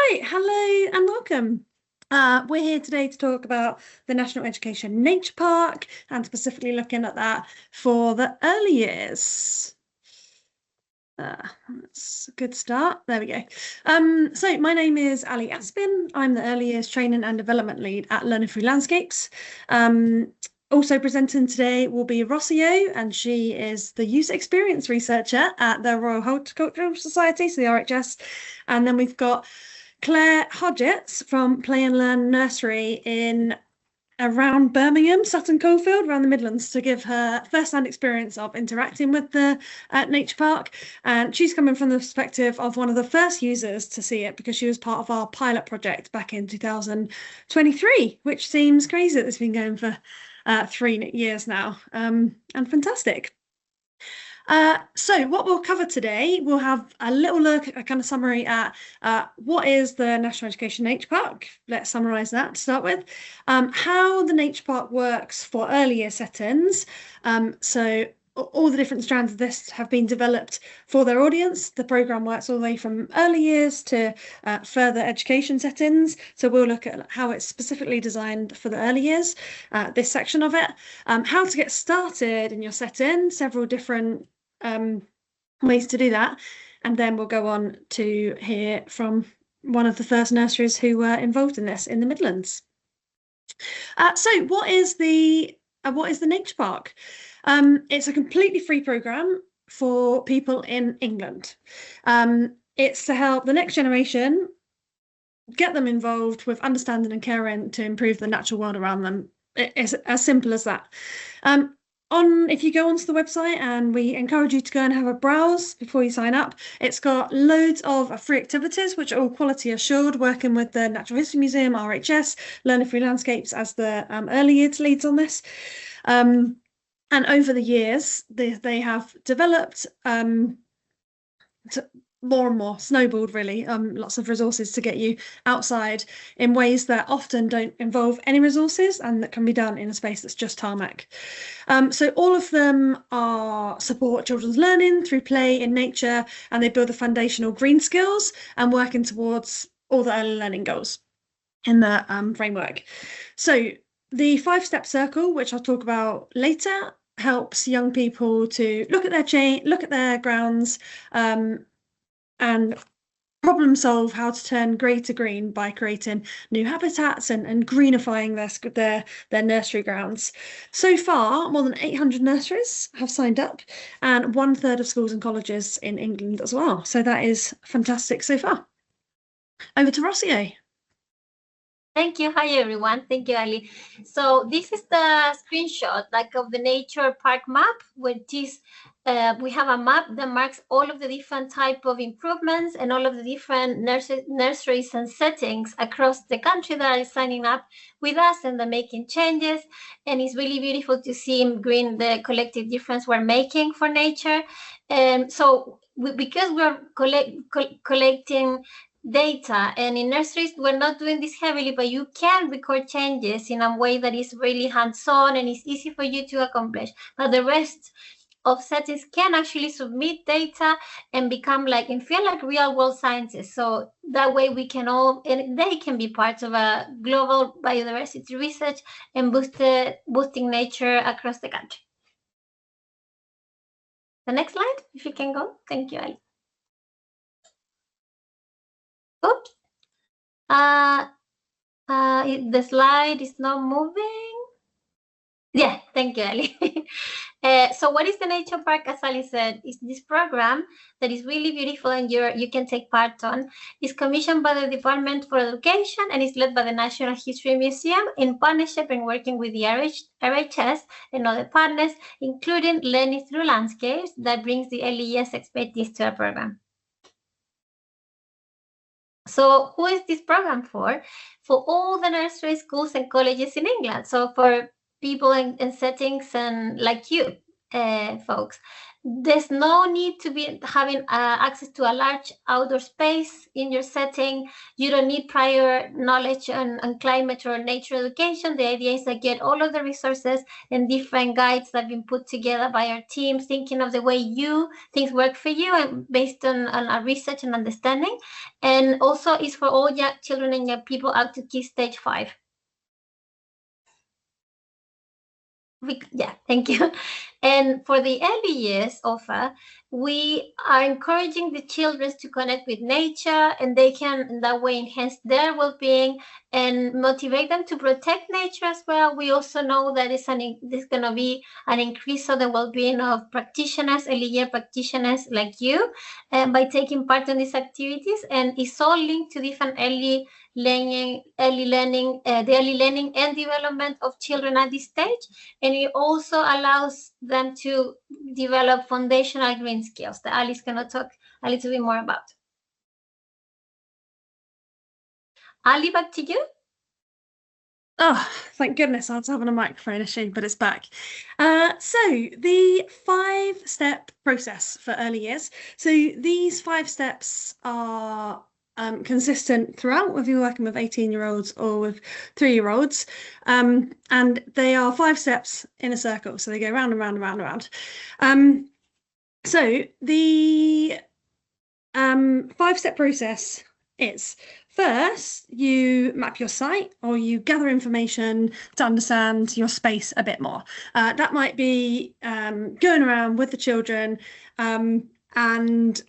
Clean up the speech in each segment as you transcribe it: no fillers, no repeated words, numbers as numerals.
Right, hello and welcome. We're here today to talk about the National Education Nature Park and specifically looking at that for the early years. That's a good start. There we go. So my name is Ali Aspin. I'm the Early Years Training and Development Lead at Learning Through Landscapes. Also presenting today will be Rocio, and she is the user experience researcher at the Royal Horticultural Society, so the RHS. And then we've got Claire Hodgetts from Play and Learn Nursery in around Birmingham, Sutton Coldfield, around the Midlands, to give her first-hand experience of interacting with the nature park. And she's coming from the perspective of one of the first users to see it, because she was part of our pilot project back in 2023, which seems crazy that it's been going for 3 years now, and fantastic. So what we'll cover today, we'll have a little look, a kind of summary at what is the National Education Nature Park. Let's summarise that to start with. How the nature park works for early year settings. So all the different strands of this have been developed for their audience. The programme works all the way from early years to further education settings. So we'll look at how it's specifically designed for the early years, this section of it. How to get started in your setting, several different ways to do that. And then we'll go on to hear from one of the first nurseries who were involved in this in the Midlands. So what is the nature park? It's a completely free programme for people in England. It's to help the next generation, get them involved with understanding and caring to improve the natural world around them. It's as simple as that. If you go onto the website, and we encourage you to go and have a browse before you sign up, it's got loads of free activities which are all quality assured, working with the Natural History Museum, RHS, Learning Through Landscapes as the early years leads on this. And over the years, they have developed more and more, snowballed really, lots of resources to get you outside in ways that often don't involve any resources and that can be done in a space that's just tarmac. So all of them support children's learning through play in nature, and they build the foundational green skills and working towards all the early learning goals in the framework. So the 5-step circle, which I'll talk about later, helps young people to look at their grounds, and problem solve how to turn grey to green by creating new habitats and greenifying their nursery grounds. So far, more than 800 nurseries have signed up, and 1/3 of schools and colleges in England as well. So that is fantastic so far. Over to Rocio. Thank you. Hi, everyone. Thank you, Ali. So this is the screenshot of the nature park map, which is we have a map that marks all of the different type of improvements and all of the different nurseries and settings across the country that are signing up with us, and they're making changes. And it's really beautiful to see in green the collective difference we're making for nature. So because we're collecting data, and in nurseries we're not doing this heavily, but you can record changes in a way that is really hands-on and it's easy for you to accomplish. But the rest of settings can actually submit data and become and feel like real world scientists. So that way we can all, and they can be part of a global biodiversity research and boosting nature across the country. The next slide, if you can go. Thank you, Ali. Oops. The slide is not moving. Yeah, thank you, Ali. So what is the nature park? As Ali said, is this program that is really beautiful and you can take part on. It's commissioned by the Department for Education and is led by the Natural History Museum in partnership and working with the RHS and other partners, including Learning Through Landscapes, that brings the early years expertise to our program. So who is this program for? For all the nursery schools and colleges in England. So for people in settings and like you folks. There's no need to be having access to a large outdoor space in your setting. You don't need prior knowledge on climate or nature education. The idea is to get all of the resources and different guides that have been put together by our team, thinking of the way things work for you and based on our research and understanding. And also is for all young children and young people up to key stage 5. Yeah, thank you. And for the early years offer, we are encouraging the children to connect with nature, and they can in that way enhance their well-being and motivate them to protect nature as well. We also know that there's going to be an increase of the well-being of practitioners, early year practitioners like you, by taking part in these activities, and it's all linked to different the early learning and development of children at this stage. And it also allows them to develop foundational green skills that Ali's going to talk a little bit more about. Ali, back to you. Oh, thank goodness I was having a microphone issue, but it's back. So the 5-step process for early years. So these 5 steps are consistent throughout, whether you're working with 18-year-olds or with 3-year-olds. And they are 5 steps in a circle. So they go round and round and round and round. So the 5-step process is: first, you map your site or you gather information to understand your space a bit more. That might be going around with the children and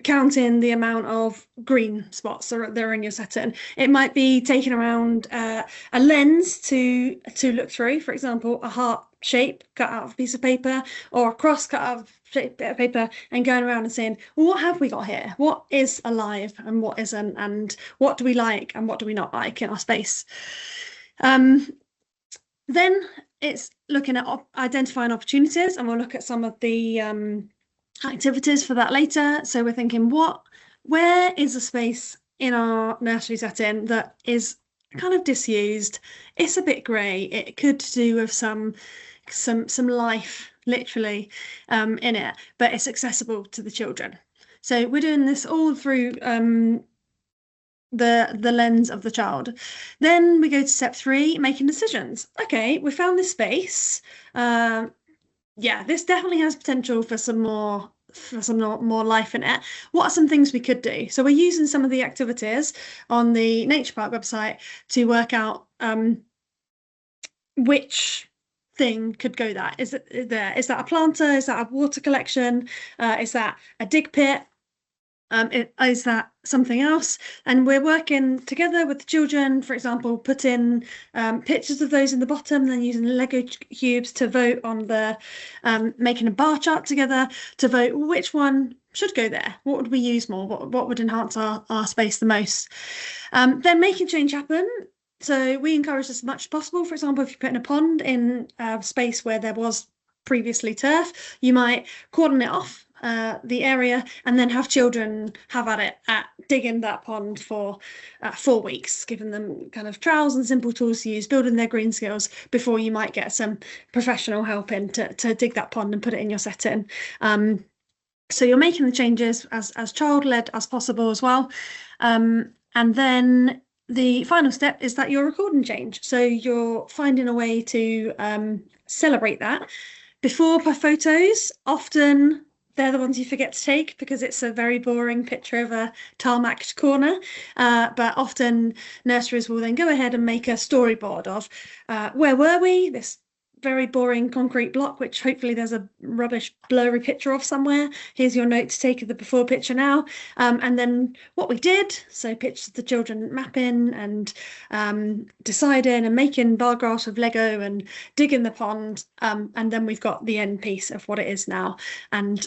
counting the amount of green spots that are in your setting. It might be taking around a lens to look through, for example, a heart shape cut out of a piece of paper or a cross cut out of a bit of paper, and going around and saying, well, what have we got here? What is alive and what isn't? And what do we like and what do we not like in our space? Then it's looking at identifying opportunities, and we'll look at some of the activities for that later. So we're thinking, where is a space in our nursery setting that is kind of disused? It's a bit grey. It could do with some life, literally, in it, but it's accessible to the children. So we're doing this all through the lens of the child. Then we go to step 3, making decisions. Okay, we found this space. Yeah, this definitely has potential for some more life in it. What are some things we could do? So we're using some of the activities on the Nature Park website to work out which thing could go there. Is that a planter? Is that a water collection? Is that a dig pit? Is that something else? And we're working together with the children, for example, putting pictures of those in the bottom, then using Lego cubes to vote on the making a bar chart together to vote which one should go there. What would we use more? What would enhance our space the most? Then making change happen. So we encourage as much as possible. For example, if you put in a pond in a space where there was previously turf, you might cordon it off the area and then have children have at it at digging that pond for 4 weeks, giving them kind of trowels and simple tools to use, building their green skills before you might get some professional help in to dig that pond and put it in your setting. So you're making the changes as child-led as possible as well. And then the final step is that you're recording change. So you're finding a way to celebrate that. Before photos, often they're the ones you forget to take because it's a very boring picture of a tarmacked corner. But often nurseries will then go ahead and make a storyboard of where were we? This very boring concrete block, which hopefully there's a rubbish blurry picture of somewhere. Here's your note to take of the before picture now. And then what we did, so pictures of the children mapping and deciding and making bar graphs with Lego and digging the pond. And then we've got the end piece of what it is now. And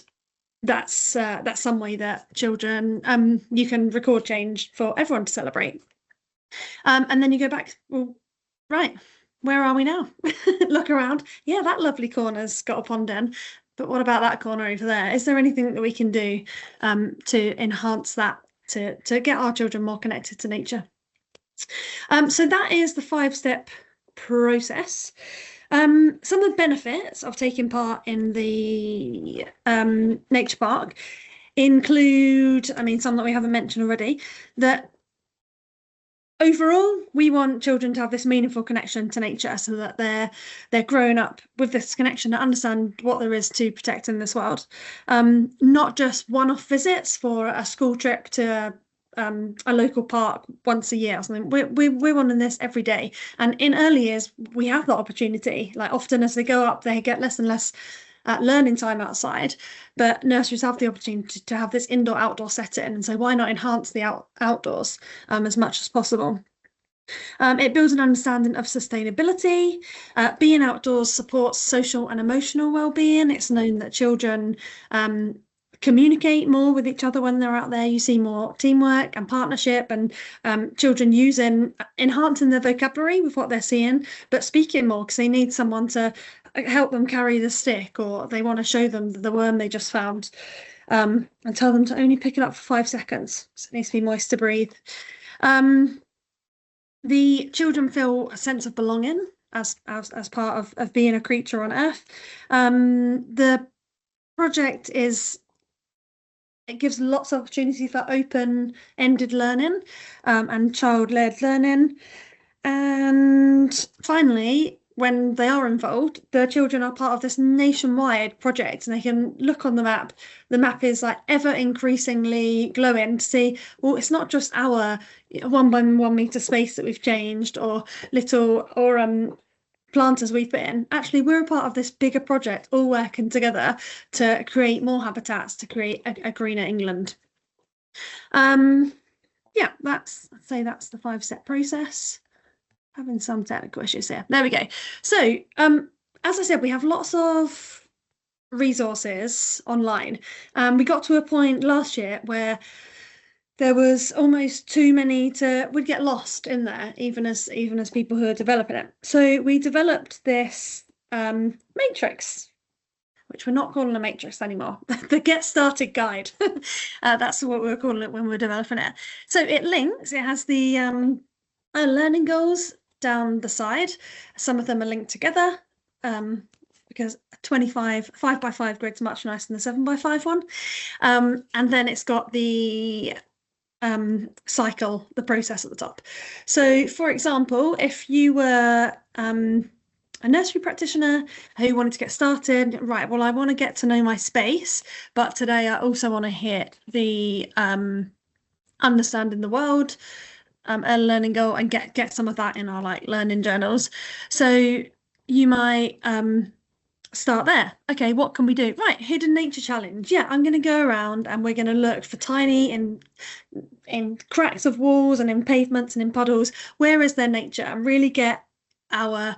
that's some way that children, you can record change for everyone to celebrate. And then you go back, well, right, where are we now? Look around. Yeah, that lovely corner's got a pond in, but what about that corner over there? Is there anything that we can do to enhance that, to get our children more connected to nature? So that is the 5-step process. Some of the benefits of taking part in the nature park include, I mean, some that we haven't mentioned already, that overall, we want children to have this meaningful connection to nature so that they're growing up with this connection to understand what there is to protect in this world. Not just one-off visits for a school trip to a local park once a year or something. We're wanting this every day. And in early years, we have that opportunity. Like often as they go up, they get less and less learning time outside, but nurseries have the opportunity to have this indoor-outdoor setting, and so why not enhance the outdoors as much as possible? It builds an understanding of sustainability. Being outdoors supports social and emotional well-being. It's known that children communicate more with each other when they're out there. You see more teamwork and partnership, and children enhancing their vocabulary with what they're seeing, but speaking more because they need someone to help them carry the stick, or they want to show them the worm they just found, and tell them to only pick it up for 5 seconds. So it needs to be moist to breathe. The children feel a sense of belonging as part of being a creature on Earth. The project it gives lots of opportunity for open-ended learning and child-led learning. And finally, when they are involved, the children are part of this nationwide project, and they can look on the map. The map is like ever increasingly glowing to see, well, it's not just our 1 by 1 meter space that we've changed, or planters we've put in. Actually, we're a part of this bigger project, all working together to create more habitats, to create a greener England. Yeah, I'd say that's the 5-step process. Having some technical issues here. There we go. So, as I said, we have lots of resources online. We got to a point last year where there was almost too many we'd get lost in there, even as people who are developing it. So we developed this matrix, which we're not calling a matrix anymore. The Get Started Guide. That's what we were calling it when we were developing it. So it has the learning goals down the side. Some of them are linked together because 25 5x5 grid's much nicer than the 7x5 one. And then it's got the cycle, the process at the top. So for example, if you were a nursery practitioner who wanted to get started, right, well, I want to get to know my space, but today I also want to hit the understanding the world early learning goal and get some of that in our like learning journals. So you might start there. Okay, what can we do? Right, hidden nature challenge. Yeah, I'm going to go around and we're going to look for tiny in cracks of walls and in pavements and in puddles. Where is there nature? And really get our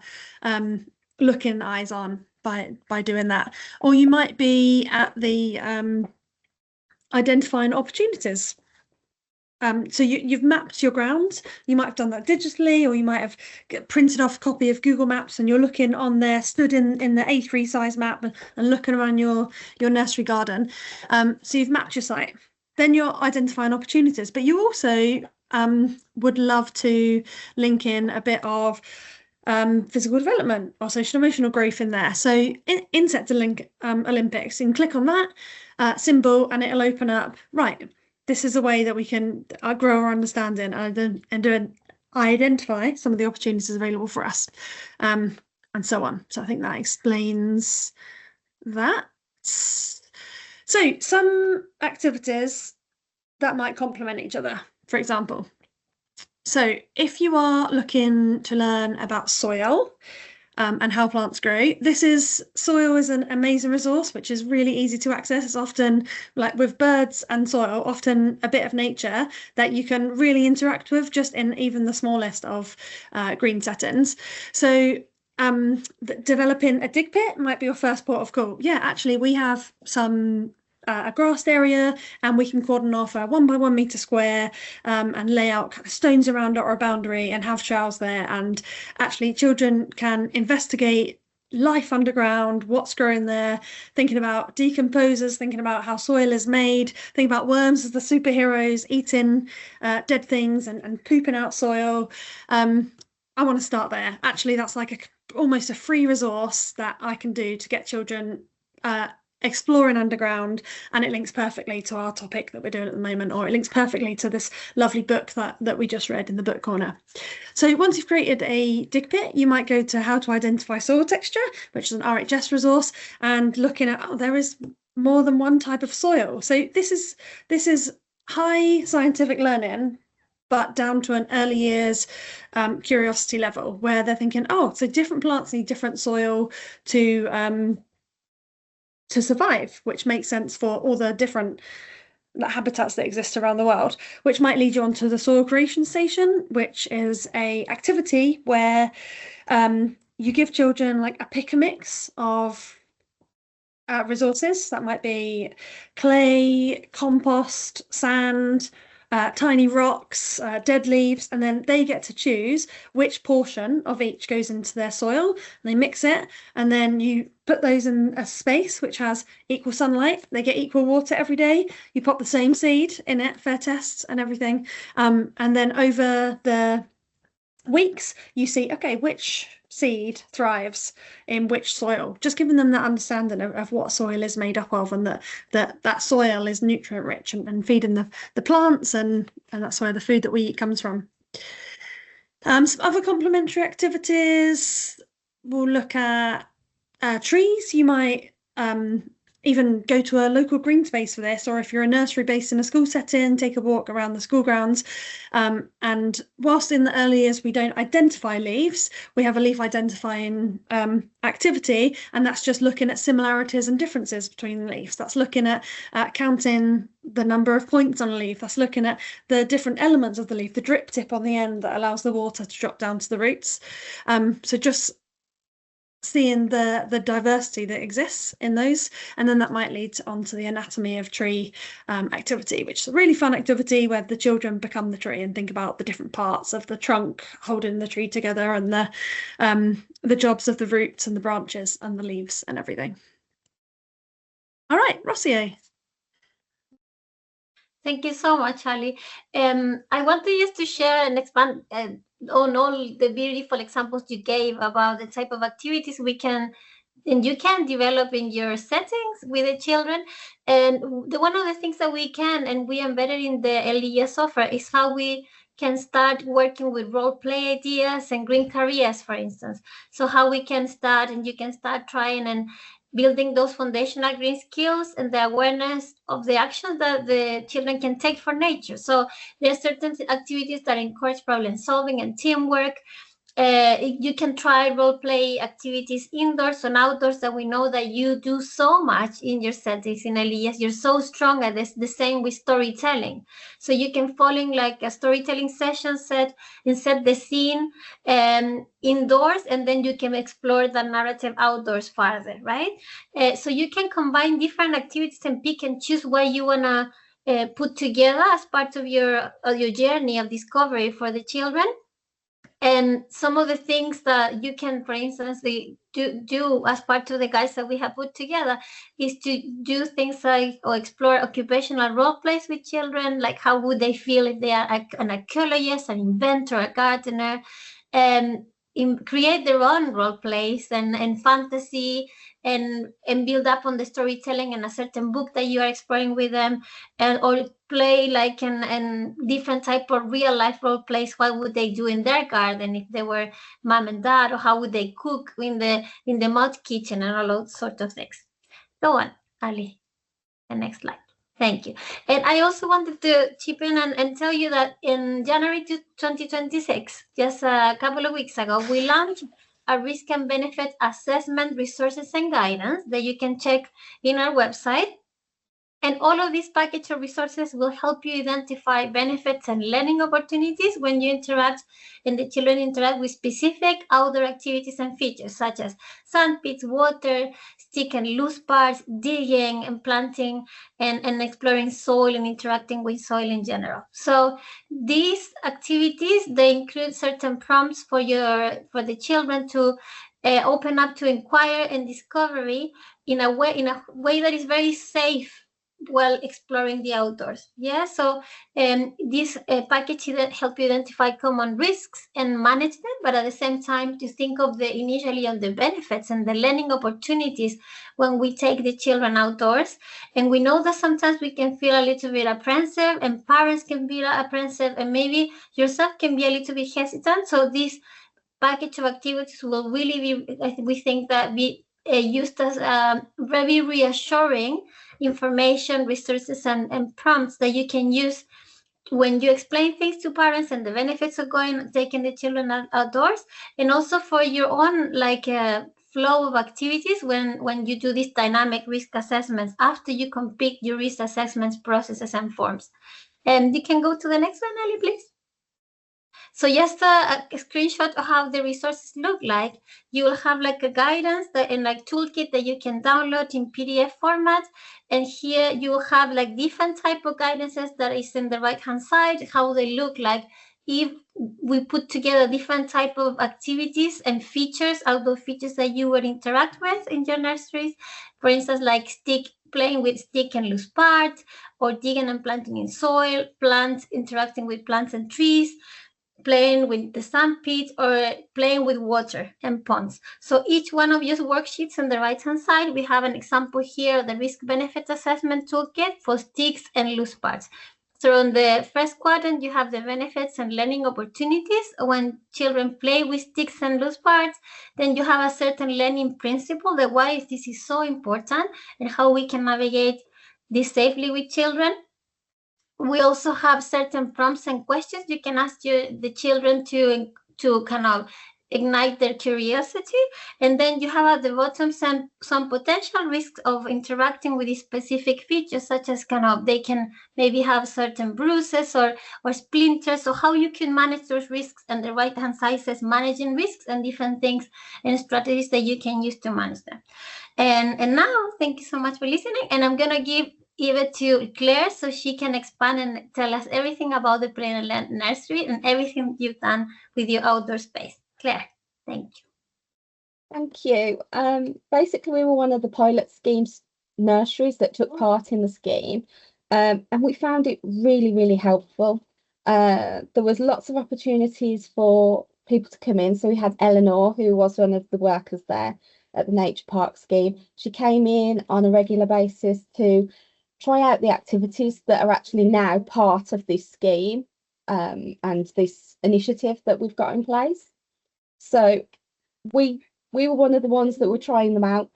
looking eyes on by doing that. Or you might be at the identifying opportunities. So you've mapped your ground. You might have done that digitally, or you might have printed off a copy of Google Maps and you're looking on there, stood in the A3 size map and looking around your nursery garden. So you've mapped your site. Then you're identifying opportunities, but you also would love to link in a bit of physical development or social emotional growth in there. So insect Olympics, you can click on that symbol and it'll open up, right, this is a way that we can grow our understanding and identify some of the opportunities available for us, and so on. So I think that explains that. So some activities that might complement each other, for example. So if you are looking to learn about soil and how plants grow, soil is an amazing resource, which is really easy to access. It's often, like with birds and soil, often a bit of nature that you can really interact with just in even the smallest of green settings. So developing a dig pit might be your first port of call. Yeah, actually, we have some a grassed area and we can cordon off a 1 by 1 meter square and lay out kind of stones around our boundary and have trails there, and actually children can investigate life underground, what's growing there, thinking about decomposers, thinking about how soil is made, thinking about worms as the superheroes, eating dead things and pooping out soil. I want to start there. Actually, that's like almost a free resource that I can do to get children exploring underground, and it links perfectly to our topic that we're doing at the moment, or it links perfectly to this lovely book that we just read in the book corner. So once you've created a dig pit, you might go to how to identify soil texture, which is an RHS resource, and looking at, oh, there is more than one type of soil. So this is high scientific learning, but down to an early years curiosity level, where they're thinking, oh, so different plants need different soil to survive, which makes sense for all the different habitats that exist around the world, which might lead you onto the soil creation station, which is a activity where you give children like a pick a mix of resources. That might be clay, compost, sand, tiny rocks, dead leaves, and then they get to choose which portion of each goes into their soil. And they mix it, and then you put those in a space which has equal sunlight. They get equal water every day. You pop the same seed in it, fair tests and everything. And then over the weeks, you see, okay, which seed thrives in which soil, just giving them that understanding of what soil is made up of, and that soil is nutrient rich and feeding the plants, and that's where the food that we eat comes from. Some other complementary activities, we'll look at trees. You might even go to a local green space for this, or if you're a nursery based in a school setting, take a walk around the school grounds. And whilst in the early years we don't identify leaves, we have a leaf identifying activity, and that's just looking at similarities and differences between the leaves. That's looking at counting the number of points on a leaf. That's looking at the different elements of the leaf, the drip tip on the end that allows the water to drop down to the roots. So just seeing the diversity that exists in those, and then that might lead on to the anatomy of tree activity, which is a really fun activity where the children become the tree and think about the different parts of the trunk holding the tree together, and the jobs of the roots and the branches and the leaves and everything. All right, Rocio. Thank you so much, Ali. I wanted just to share and expand on all the beautiful examples you gave about the type of activities we can and you can develop in your settings with the children. And one of the things that we can, and we embedded in the LES offer, is how we can start working with role play ideas and green careers, for instance. So how we can start, and you can start trying and building those foundational green skills and the awareness of the actions that the children can take for nature. So there are certain activities that encourage problem solving and teamwork. You can try role play activities indoors and outdoors that we know that you do so much in your settings in LES. You're so strong at this. The same with storytelling. So you can fall in like a storytelling session set the scene indoors, and then you can explore the narrative outdoors further, right? So you can combine different activities and pick and choose what you want to put together as part of your journey of discovery for the children. And some of the things that you can, for instance, do as part of the guides that we have put together is to do things like or explore occupational role plays with children, like how would they feel if they are an archaeologist, an inventor, a gardener, and create their own role plays and fantasy and build up on the storytelling and a certain book that you are exploring with them, and or play like an different type of real life role plays. What would they do in their garden if they were mom and dad, or how would they cook in the mud kitchen, and all those sort of things. Go on, Ali. The next slide. Thank you. And I also wanted to chip in and tell you that in January 2026, just a couple of weeks ago, we launched a risk and benefit assessment resources and guidance that you can check in our website. And all of these package of resources will help you identify benefits and learning opportunities when you interact and the children interact with specific outdoor activities and features such as sand pits, water, stick and loose parts, digging and planting, and exploring soil and interacting with soil in general. So these activities, they include certain prompts for the children to open up to inquire and discovery in a way that is very safe while exploring the outdoors. Yeah, so this package help you identify common risks and manage them, but at the same time to think of the initially on the benefits and the learning opportunities when we take the children outdoors. And we know that sometimes we can feel a little bit apprehensive, and parents can be apprehensive, and maybe yourself can be a little bit hesitant. So this package of activities will really be, we think that be used as very reassuring information, resources, and prompts that you can use when you explain things to parents and the benefits of taking the children outdoors, and also for your own flow of activities when you do these dynamic risk assessments after you complete your risk assessments processes and forms. And you can go to the next one, Ali, please. So just a screenshot of how the resources look like. You will have like a guidance and like toolkit that you can download in PDF format. And here you will have like different type of guidances that is in the right hand side, how they look like. If we put together different type of activities and features, outdoor features that you would interact with in your nurseries, for instance, like playing with stick and loose parts, or digging and planting in soil, plants interacting with plants and trees, playing with the sand pits, or playing with water and ponds. So each one of these worksheets on the right hand side, we have an example here, the risk benefit assessment toolkit for sticks and loose parts. So on the first quadrant, you have the benefits and learning opportunities when children play with sticks and loose parts. Then you have a certain learning principle, that why this is so important and how we can navigate this safely with children. We also have certain prompts and questions you can ask the children to kind of ignite their curiosity. And then you have at the bottom some potential risks of interacting with these specific features, such as they can maybe have certain bruises or splinters. So how you can manage those risks, and the right hand side says managing risks and different things and strategies that you can use to manage them. And now, thank you so much for listening. And I'm gonna give it to Claire so she can expand and tell us everything about the Play and Learn nursery and everything you've done with your outdoor space. Claire, thank you. Thank you. Basically, we were one of the pilot schemes nurseries that took part in the scheme, and we found it really, really helpful. There was lots of opportunities for people to come in. So we had Eleanor, who was one of the workers there at the Nature Park scheme. She came in on a regular basis to try out the activities that are actually now part of this scheme and this initiative that we've got in place. So we were one of the ones that were trying them out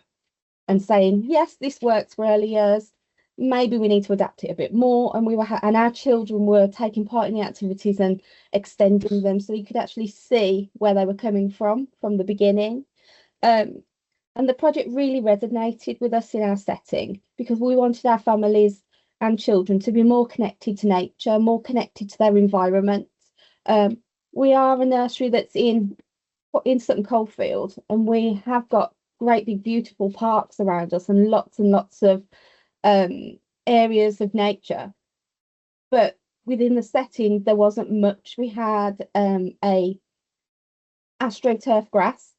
and saying, yes, this works for early years. Maybe we need to adapt it a bit more. And and our children were taking part in the activities and extending them, so you could actually see where they were coming from the beginning. And the project really resonated with us in our setting, because we wanted our families and children to be more connected to nature, more connected to their environment. We are a nursery that's in Sutton Coldfield, and we have got great big beautiful parks around us and lots of areas of nature. But within the setting, there wasn't much. We had a astroturf grass,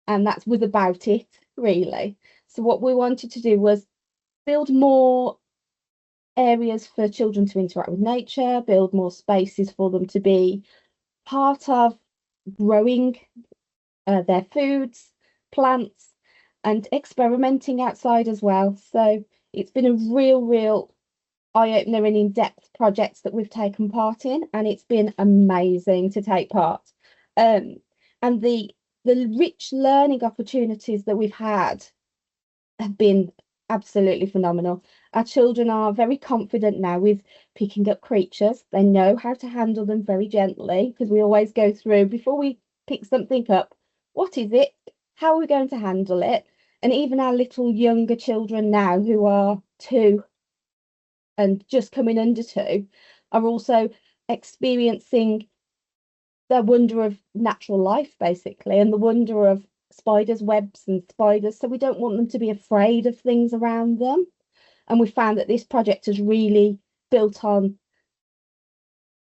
and that was about it, really. So what we wanted to do was build more areas for children to interact with nature, build more spaces for them to be part of growing their foods, plants, and experimenting outside as well. So it's been a real eye-opener and in-depth projects that we've taken part in, and it's been amazing to take part. And the rich learning opportunities that we've had have been absolutely phenomenal. Our children are very confident now with picking up creatures. They know how to handle them very gently, because we always go through, before we pick something up, what is it? How are we going to handle it? And even our little younger children now, who are 2 and just coming under 2, are also experiencing the wonder of natural life, basically, and the wonder of spiders' webs and spiders. So we don't want them to be afraid of things around them. And we found that this project has really built on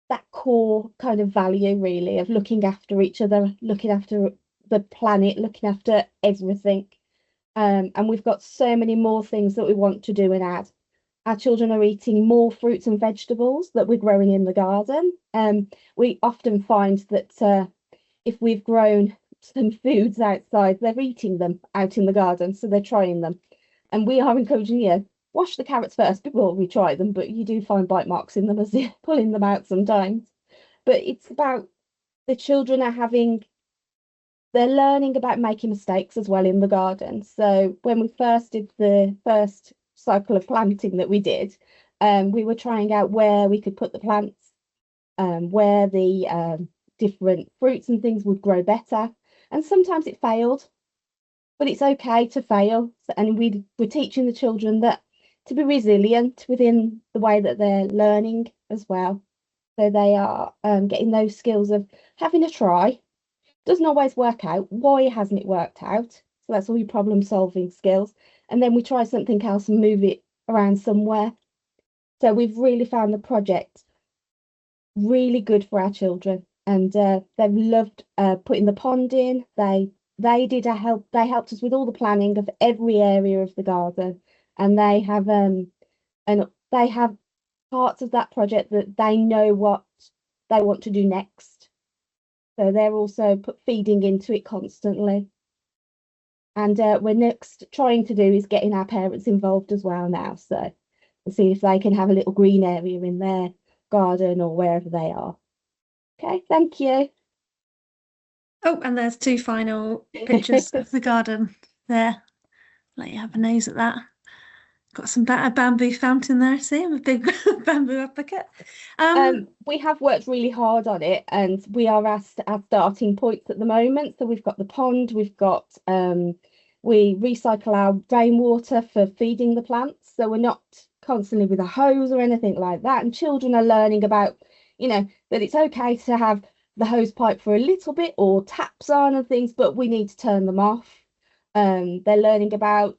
that core kind of value, really, of looking after each other, looking after the planet, looking after everything. And we've got so many more things that we want to do and add. our children are eating more fruits and vegetables that we're growing in the garden. We often find that if we've grown some foods outside, they're eating them out in the garden, so they're trying them. And we are encouraging, wash the carrots first before we try them, but you do find bite marks in them as you're pulling them out sometimes. But it's about the children they're learning about making mistakes as well in the garden. So when we first did the first cycle of planting that we did, we were trying out where we could put the plants, where the different fruits and things would grow better. And sometimes it failed, but it's okay to fail. And we're teaching the children that to be resilient within the way that they're learning as well. So they are getting those skills of having a try. Doesn't always work out. Why hasn't it worked out? So that's all your problem solving skills. And then we try something else and move it around somewhere. So we've really found the project really good for our children, and they've loved putting the pond in. They helped us with all the planning of every area of the garden, and they have parts of that project that they know what they want to do next. So they're also feeding into it constantly. And we're next trying to do is getting our parents involved as well now. So we'll see if they can have a little green area in their garden or wherever they are. Okay, thank you. Oh, and there's 2 final pictures of the garden there. Let you have a nose at that. Got some bamboo fountain there. See, I'm a big bamboo advocate. We have worked really hard on it, and we are at our starting points at the moment. So we've got the pond, we've got we recycle our rainwater for feeding the plants. So we're not constantly with a hose or anything like that. And children are learning about, that it's okay to have the hose pipe for a little bit or taps on and things, but we need to turn them off. They're learning about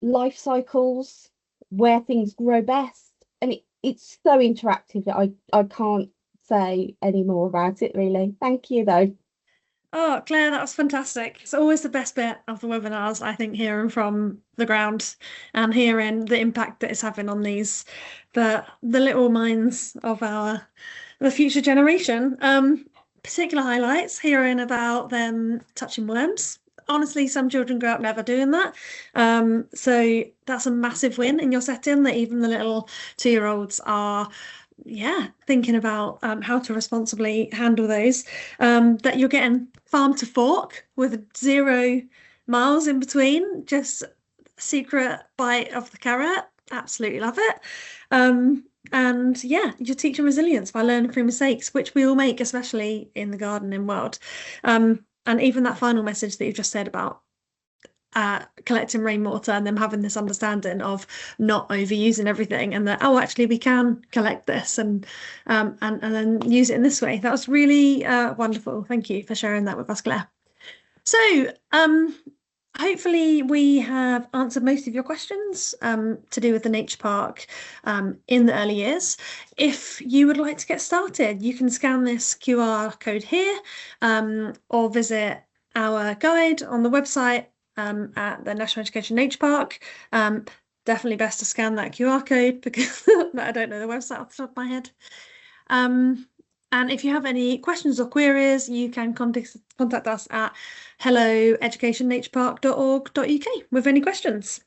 life cycles, where things grow best, and it's so interactive that I can't say any more about it really. Thank you though. Oh, Claire, that was fantastic. It's always the best bit of the webinars, I think, hearing from the ground and hearing the impact that it's having on the little minds of the future generation. Particular highlights, hearing about them touching worms. Honestly, some children grow up never doing that. So that's a massive win in your setting, that even the little 2-year-olds are thinking about how to responsibly handle those. That you're getting farm to fork with 0 miles in between, just secret bite of the carrot. Absolutely love it. And you're teaching resilience by learning through mistakes, which we all make, especially in the gardening world. And even that final message that you've just said about collecting rainwater and them having this understanding of not overusing everything, and that actually we can collect this and then use it in this way. That was really wonderful. Thank you for sharing that with us, Claire. So hopefully we have answered most of your questions to do with the nature park in the early years. If you would like to get started, you can scan this QR code here or visit our guide on the website at the National Education Nature Park. Definitely best to scan that QR code because I don't know the website off the top of my head. And if you have any questions or queries, you can contact us at helloeducationnaturepark.org.uk with any questions.